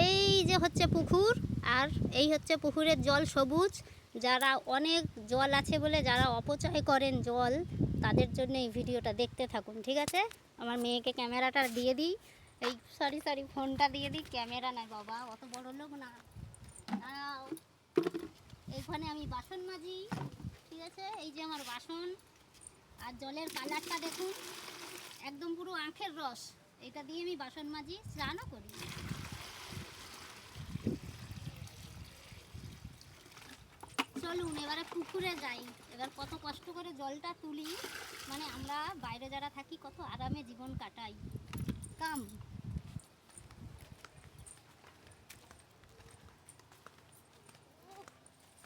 এই যে হচ্ছে পুকুর, আর এই হচ্ছে পুকুরের জল সবুজ। যারা অনেক জল আছে বলে যারা অপচয় করেন জল, তাদের জন্য এই ভিডিওটা দেখতে থাকুন, ঠিক আছে? আমার মেয়েকে ক্যামেরাটা দিয়ে দিই, এই সরি ফোনটা দিয়ে দিই, ক্যামেরা নাই বাবা, অত বড় লোক না। এইখানে আমি বাসন মাজি, ঠিক আছে? এই যে আমার বাসন, আর জলের কালারটা দেখুন, একদম পুরো আখের রস। এটা দিয়ে আমি বাসন মাজি, স্নানও করি। চলুন এবারে পুকুরে যাই। এবার কত কষ্ট করে জলটা তুলি, মানে আমরা বাইরে যারা থাকি কত আরামে জীবন কাটাই। কাম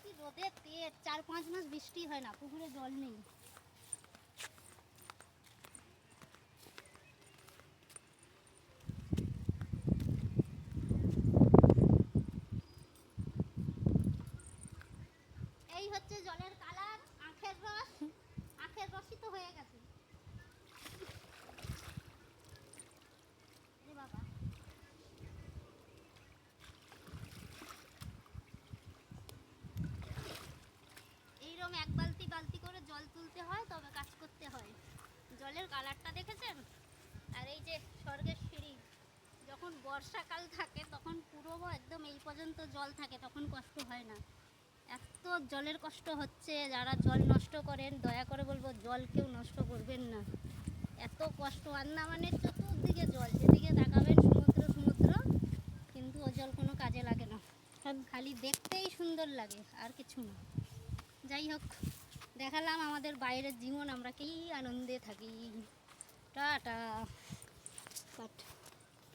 কি রোদের তেজ, 4-5 মাস বৃষ্টি হয় না, পুকুরে জল নেই। এই হচ্ছে জলের কালার, আখের রস, আখের রসই তো হয়ে গেছে। বাবা এইরকম এক বালতি বালতি করে জল তুলতে হয়, তবে কাজ করতে হয়। জলের কালারটা দেখেছেন? আর এই যে স্বর্গের সিঁড়ি, যখন বর্ষাকাল থাকে তখন পুরো একদম এই পর্যন্ত জল থাকে, তখন কষ্ট হয় না। এত জলের কষ্ট হচ্ছে, যারা জল নষ্ট করেন দয়া করে বলবো জল কেউ নষ্ট করবেন না। এত কষ্ট, আন্দামানের চতুর্দিকে জল, যেদিকে তাকাবেন সমুদ্র, কিন্তু ও জল কোনো কাজে লাগে না, খালি দেখতেই সুন্দর লাগে, আর কিছু না। যাই হোক, দেখালাম আমাদের বাইরের জীবন, আমরা কি আনন্দে থাকি। টাটা।